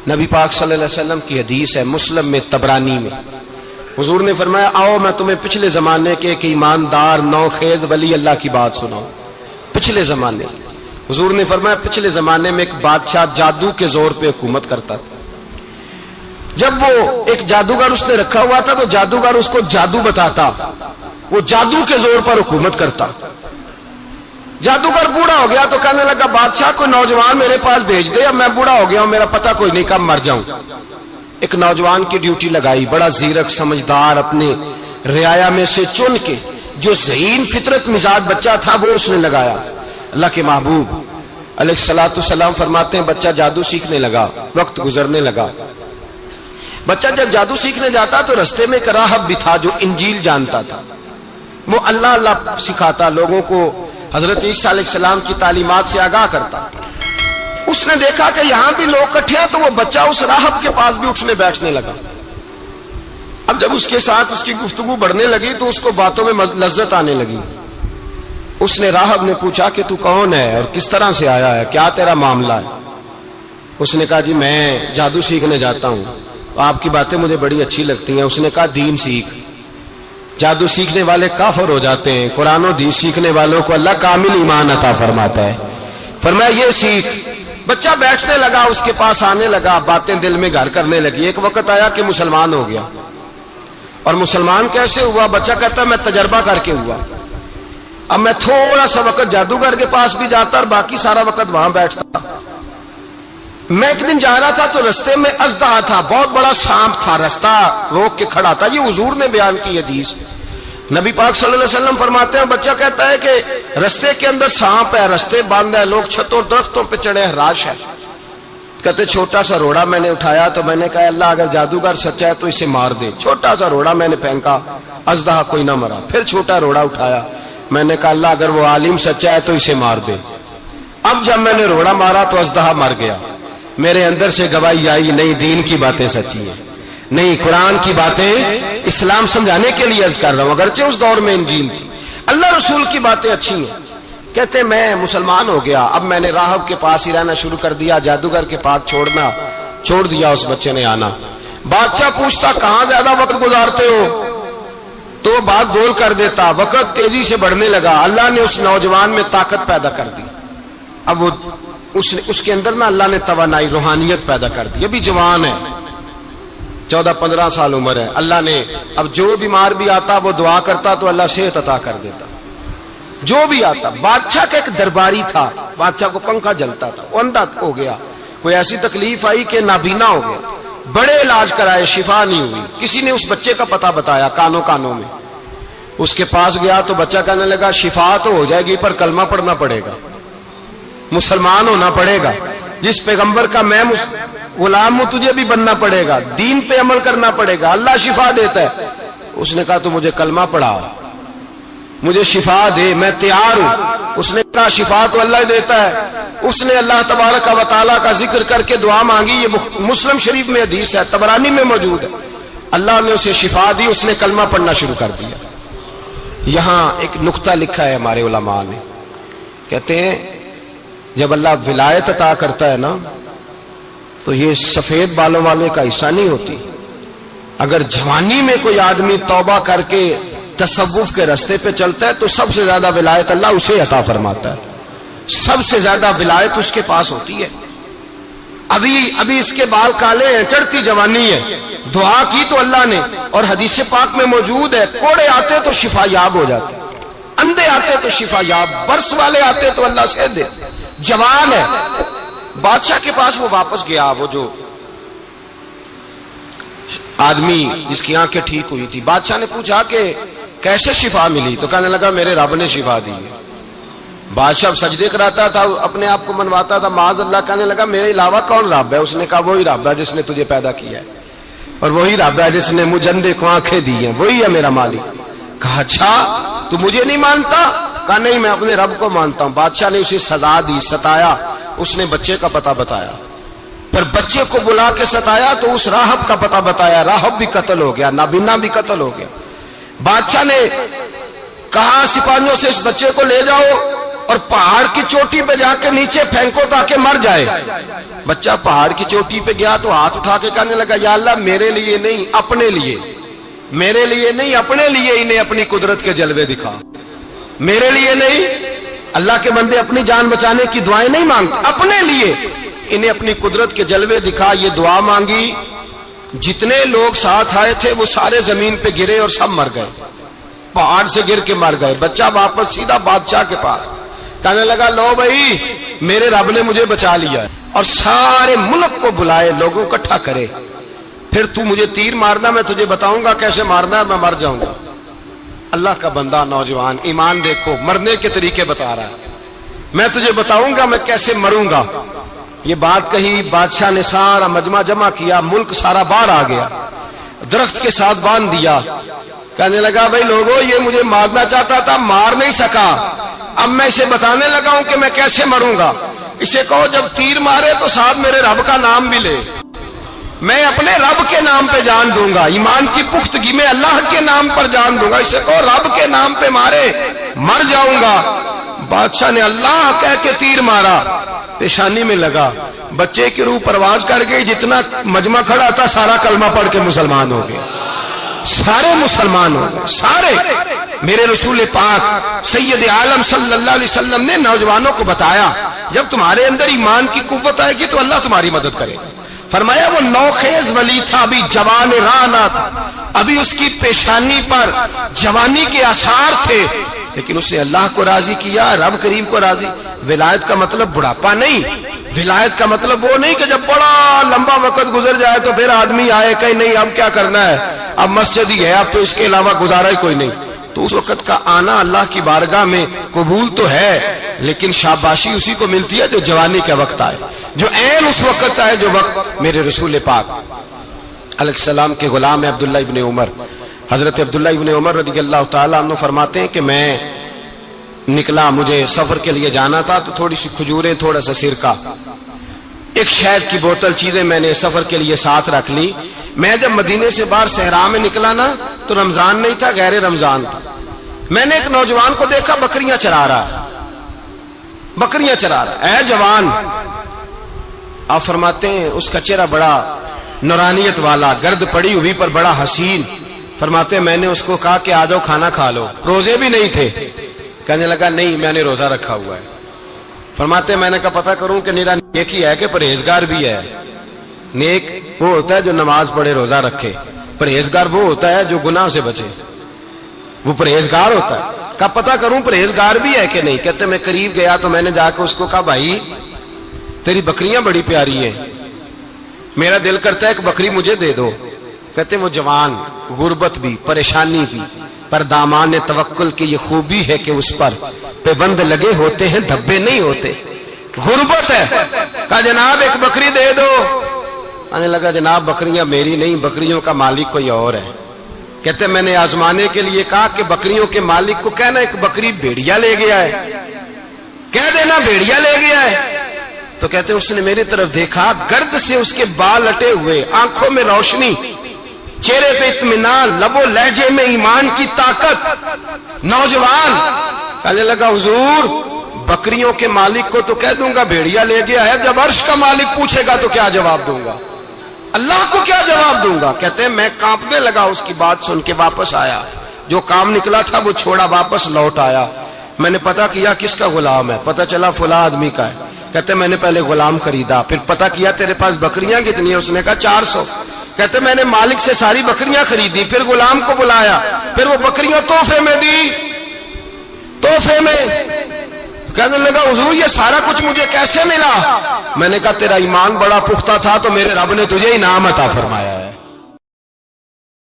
نبی پاک صلی اللہ علیہ وسلم کی حدیث ہے مسلم میں طبرانی میں، حضور نے فرمایا آؤ میں تمہیں پچھلے زمانے کے ایک ایماندار نوخیز ولی اللہ کی بات سناؤں۔ پچھلے زمانے حضور نے فرمایا پچھلے زمانے میں ایک بادشاہ جادو کے زور پہ حکومت کرتا تھا۔ جب وہ ایک جادوگر اس نے رکھا ہوا تھا تو جادوگر اس کو جادو بتاتا، وہ جادو کے زور پر حکومت کرتا۔ جادوگر بوڑھا ہو گیا تو کہنے لگا بادشاہ کوئی نوجوان میرے پاس بھیج دے، اب میں بوڑھا ہو گیا ہوں میرا پتہ کوئی نہیں کب مر جاؤں۔ ایک نوجوان کی ڈیوٹی لگائی، بڑا زیرک سمجھدار، اپنے رعایا میں سے چن کے جو ذہین فطرت مزاج بچہ تھا وہ اس نے لگایا۔ اللہ کے محبوب علیہ الصلوۃ والسلام فرماتے ہیں بچہ جادو سیکھنے لگا، وقت گزرنے لگا۔ بچہ جب جادو سیکھنے جاتا تو رستے میں ایک راہب بھی تھا جو انجیل جانتا تھا، وہ اللہ اللہ سکھاتا، لوگوں کو حضرت عیسیٰ علیہ السلام کی تعلیمات سے آگاہ کرتا۔ اس نے دیکھا کہ یہاں بھی لوگ اکٹھے ہیں تو وہ بچہ اس راہب کے پاس بھی اٹھنے بیٹھنے لگا۔ اب جب اس کے ساتھ اس کی گفتگو بڑھنے لگی تو اس کو باتوں میں لذت آنے لگی۔ اس نے راہب نے پوچھا کہ تو کون ہے اور کس طرح سے آیا ہے، کیا تیرا معاملہ ہے؟ اس نے کہا جی میں جادو سیکھنے جاتا ہوں، آپ کی باتیں مجھے بڑی اچھی لگتی ہیں۔ اس نے کہا دین سیکھ، جادو سیکھنے والے کافر ہو جاتے ہیں، قرآن و حدیث سیکھنے والوں کو اللہ کامل ایمان عطا فرماتا ہے۔ فرمایا یہ سیکھ۔ بچہ بیٹھنے لگا، اس کے پاس آنے لگا، باتیں دل میں گھر کرنے لگی۔ ایک وقت آیا کہ مسلمان ہو گیا، اور مسلمان کیسے ہوا؟ بچہ کہتا ہے میں تجربہ کر کے ہوا۔ اب میں تھوڑا سا وقت جادوگر کے پاس بھی جاتا اور باقی سارا وقت وہاں بیٹھتا۔ میں ایک دن جا رہا تھا تو رستے میں اژدہا تھا، بہت بڑا سانپ تھا، رستہ روک کے کھڑا تھا۔ یہ حضور نے بیان کی حدیث۔ نبی پاک صلی اللہ علیہ وسلم فرماتے ہیں بچہ کہتا ہے کہ رستے کے اندر سانپ ہے، رستے بند ہے، لوگ چھتوں درختوں پہ چڑھے ہیں، راش ہے۔ کہتے چھوٹا سا روڑا میں نے اٹھایا تو میں نے کہا اللہ اگر جادوگر سچا ہے تو اسے مار دے۔ چھوٹا سا روڑا میں نے پھینکا، اژدہا کوئی نہ مرا۔ پھر چھوٹا روڑا اٹھایا، میں نے کہا اللہ اگر وہ عالم سچا ہے تو اسے مار دے۔ اب جب میں نے روڑا مارا تو اژدہا مر گیا۔ میرے اندر سے گواہی آئی نہیں دین کی باتیں سچی ہیں، نہیں قرآن کی باتیں اسلام سمجھانے کے لیے عرض کر رہا ہوں، اگرچہ اس دور میں انجیل تھی، اللہ رسول کی باتیں اچھی ہیں۔ کہتے میں مسلمان ہو گیا، اب میں نے راہب کے پاس ہی رہنا شروع کر دیا، جادوگر کے پاس چھوڑ دیا اس بچے نے آنا۔ بادشاہ پوچھتا کہاں زیادہ وقت گزارتے ہو تو وہ بات گول کر دیتا، وقت تیزی سے بڑھنے لگا۔ اللہ نے اس نوجوان میں طاقت پیدا کر دی، اب وہ اس کے اندر نا اللہ نے توانائی روحانیت پیدا کر دی، ابھی جوان ہے، 14-15 سال عمر ہے۔ اللہ نے اب جو بیمار بھی آتا وہ دعا کرتا تو اللہ صحت عطا کر دیتا، جو بھی آتا۔ بادشاہ کا ایک درباری تھا، بادشاہ کو پنکھا جلتا تھا، وہ اندھا ہو گیا، کوئی ایسی تکلیف آئی کہ نابینا ہو گیا، بڑے علاج کرائے شفا نہیں ہوئی۔ کسی نے اس بچے کا پتہ بتایا کانوں میں، اس کے پاس گیا تو بچہ کہنے لگا شفا تو ہو جائے گی پر کلمہ پڑھنا پڑے گا، مسلمان ہونا پڑے گا، جس پیغمبر کا میں غلام ہوں تجھے بھی بننا پڑے گا، دین پہ عمل کرنا پڑے گا، اللہ شفا دیتا ہے۔ اس نے کہا تو مجھے کلمہ پڑھا، مجھے شفا دے، میں تیار ہوں۔ اس نے کہا شفا تو اللہ دیتا ہے۔ اس نے اللہ تبارک و تعالیٰ کا ذکر کر کے دعا مانگی، یہ مسلم شریف میں حدیث ہے، طبرانی میں موجود ہے۔ اللہ نے اسے شفا دی، اس نے کلمہ پڑھنا شروع کر دیا۔ یہاں ایک نقطہ لکھا ہے ہمارے علماء نے، کہتے ہیں جب اللہ ولایت عطا کرتا ہے نا تو یہ سفید بالوں والے کا حصہ نہیں ہوتی۔ اگر جوانی میں کوئی آدمی توبہ کر کے تصوف کے راستے پہ چلتا ہے تو سب سے زیادہ ولایت اللہ اسے عطا فرماتا ہے، سب سے زیادہ ولایت اس کے پاس ہوتی ہے۔ ابھی اس کے بال کالے ہیں، چڑھتی جوانی ہے، دعا کی تو اللہ نے، اور حدیث پاک میں موجود ہے کوڑے آتے تو شفا یاب ہو جاتے، اندھے آتے تو شفا یاب، برس والے آتے تو اللہ سے دے، جوان ہے۔ بادشاہ کے پاس وہ واپس گیا، وہ جو آدمی جس کی آنکھیں ٹھیک ہوئی تھی۔ بادشاہ نے پوچھا کہ کیسے شفا ملی؟ تو کہنے لگا میرے رب نے شفا دی ہے۔ بادشاہ سجدے کراتا تھا، اپنے آپ کو منواتا تھا، معاذ اللہ، کہنے لگا میرے علاوہ کون رب ہے؟ اس نے کہا وہی رب ہے جس نے تجھے پیدا کیا ہے، اور وہی رب ہے جس نے مجھے اندھے کو آنکھیں دی ہیں، وہی ہے میرا مالک۔ کہا اچھا تو مجھے نہیں مانتا؟ کہا نہیں میں اپنے رب کو مانتا ہوں۔ بادشاہ نے اسے سزا دی، ستایا، اس نے بچے کا پتہ بتایا، پھر بچے کو بلا کے ستایا تو اس راہب کا پتہ بتایا، راہب بھی قتل ہو گیا، نابینا بھی قتل ہو گیا۔ بادشاہ نے کہا سپاہیوں سے اس بچے کو لے جاؤ اور پہاڑ کی چوٹی پہ جا کے نیچے پھینکو تاکہ مر جائے. بچہ پہاڑ کی چوٹی پہ گیا تو ہاتھ اٹھا کے کہنے لگا یا اللہ میرے لیے نہیں اپنے لیے، میرے لیے نہیں اپنے لیے انہیں اپنی قدرت کے جلوے دکھا. میرے لیے نہیں، اللہ کے بندے اپنی جان بچانے کی دعائیں نہیں مانگتے، اپنے لیے انہیں اپنی قدرت کے جلوے دکھا. یہ دعا مانگی، جتنے لوگ ساتھ آئے تھے وہ سارے زمین پہ گرے اور سب مر گئے، پہاڑ سے گر کے مر گئے. بچہ واپس سیدھا بادشاہ کے پاس کہنے لگا لو بھائی میرے رب نے مجھے بچا لیا ہے. اور سارے ملک کو بلائے، لوگوں اکٹھا کرے، پھر تو مجھے تیر مارنا، میں تجھے بتاؤں گا کیسے مارنا ہے، میں مر جاؤں گا. اللہ کا بندہ نوجوان ایمان دیکھو، مرنے کے طریقے بتا رہا ہے، میں تجھے بتاؤں گا میں کیسے مروں گا. یہ بات کہی، بادشاہ نے سارا مجمع جمع کیا، ملک سارا باہر آ گیا، درخت کے ساتھ باندھ دیا. کہنے لگا بھائی لوگوں یہ مجھے مارنا چاہتا تھا، مار نہیں سکا، اب میں اسے بتانے لگا ہوں کہ میں کیسے مروں گا. اسے کہو جب تیر مارے تو ساتھ میرے رب کا نام بھی لے، میں اپنے رب کے نام پہ جان دوں گا، ایمان کی پختگی میں اللہ کے نام پر جان دوں گا. اسے کہو رب کے نام پہ مارے، مر جاؤں گا. بادشاہ نے اللہ کہہ کے تیر مارا، پیشانی میں لگا، بچے کی روح پرواز کر گئی. جتنا مجمع کھڑا تھا سارا کلمہ پڑھ کے مسلمان ہو گیا، سارے مسلمان ہو گئے سارے. میرے رسول پاک سید عالم صلی اللہ علیہ وسلم نے نوجوانوں کو بتایا جب تمہارے اندر ایمان کی قوت آئے گی تو اللہ تمہاری مدد کرے. فرمایا وہ نوخیز ولی تھا، ابھی جوان رانا تھا، ابھی اس کی پیشانی پر جوانی کے آثار تھے، لیکن اس نے اللہ کو راضی کیا، رب کریم کو راضی. ولایت کا مطلب بڑھاپا نہیں، ولایت کا مطلب وہ نہیں کہ جب بڑا لمبا وقت گزر جائے تو پھر آدمی آئے کہ نہیں اب کیا کرنا ہے، اب مسجد ہی ہے، اب تو اس کے علاوہ گزارا ہی کوئی نہیں. تو اس وقت کا آنا اللہ کی بارگاہ میں قبول تو ہے، لیکن شاباشی اسی کو ملتی ہے جو جوانی کے وقت آئے، جو عین اس وقت آئے جو وقت میرے رسول پاک علیہ السلام کے غلام عبداللہ ابن عمر، حضرت عبداللہ ابن عمر رضی اللہ تعالیٰ عنہ فرماتے ہیں کہ میں نکلا، مجھے سفر کے لیے جانا تھا، تو تھوڑی سی کھجوریں، تھوڑا سا سرکہ، ایک شہد کی بوتل، چیزیں میں نے سفر کے لیے ساتھ رکھ لی. میں جب مدینے سے باہر صحرا میں نکلا نا تو رمضان نہیں تھا، غیر رمضان تھا. میں نے ایک نوجوان کو دیکھا بکریاں چرا رہا، بکریاں چرا رہا. اے جوان، آپ فرماتے ہیں اس کا چہرہ بڑا نورانیت والا، گرد پڑی ہوئی پر بڑا حسین. فرماتے ہیں میں نے اس کو کہا کہ آ جاؤ کھانا کھا لو، روزے بھی نہیں تھے. کہنے لگا نہیں میں نے روزہ رکھا ہوا ہے. فرماتے ہیں میں نے کہا پتہ کروں کہ نیرا نیک ہی ہے کہ پرہیزگار بھی ہے. نیک وہ ہوتا ہے جو نماز پڑھے روزہ رکھے، پرہیزگار وہ ہوتا ہے جو گناہ سے بچے، وہ پرہیزگار ہوتا ہے. کہا پتہ کروں پرہیزگار بھی ہے کہ نہیں. کہتے میں قریب گیا تو میں نے جا کے اس کو کہا بھائی تیری بکریاں بڑی پیاری ہیں، میرا دل کرتا ہے ایک بکری مجھے دے دو. کہتے وہ جوان، غربت بھی، پریشانی بھی، پر دامان توکل کی یہ خوبی ہے کہ اس پر پابند لگے ہوتے ہیں، دھبے نہیں ہوتے. غربت ہے. کہا جناب ایک بکری دے دو. آنے لگا جناب بکریاں میری نہیں، بکریوں کا مالک کوئی اور ہے. کہتے میں نے آزمانے کے لیے کہا کہ بکریوں کے مالک کو کہنا ایک بکری بھیڑیا لے گیا ہے، کہہ دینا بھیڑیا لے گیا ہے. تو کہتے اس نے میری طرف دیکھا، گرد سے اس کے بال لٹے ہوئے، آنکھوں میں روشنی، چہرے پہ اطمینان، لب و لہجے میں ایمان کی طاقت. نوجوان کہنے لگا حضور بکریوں کے مالک کو تو کہہ دوں گا بھیڑیا لے گیا ہے، جب عرش کا مالک پوچھے گا تو کیا جواب دوں گا، اللہ کو کیا جواب دوں گا. کہتے ہیں میں کانپنے لگا، اس کی بات سن کے واپس آیا، جو کام نکلا تھا وہ چھوڑا، واپس لوٹ آیا. میں نے پتا کیا کس کا غلام ہے، پتا چلا فلاں آدمی کا ہے. کہتے میں نے پہلے غلام خریدا، پھر پتا کیا تیرے پاس بکریاں کتنی ہیں، اس نے کہا 400. کہتے میں نے مالک سے ساری بکریاں خریدی، پھر غلام کو بلایا، پھر وہ بکریاں تحفے میں دی، تحفے میں. کہنے لگا حضور یہ سارا کچھ مجھے کیسے ملا. میں نے کہا تیرا ایمان بڑا پختہ تھا تو میرے رب نے تجھے انعام عطا فرمایا ہے.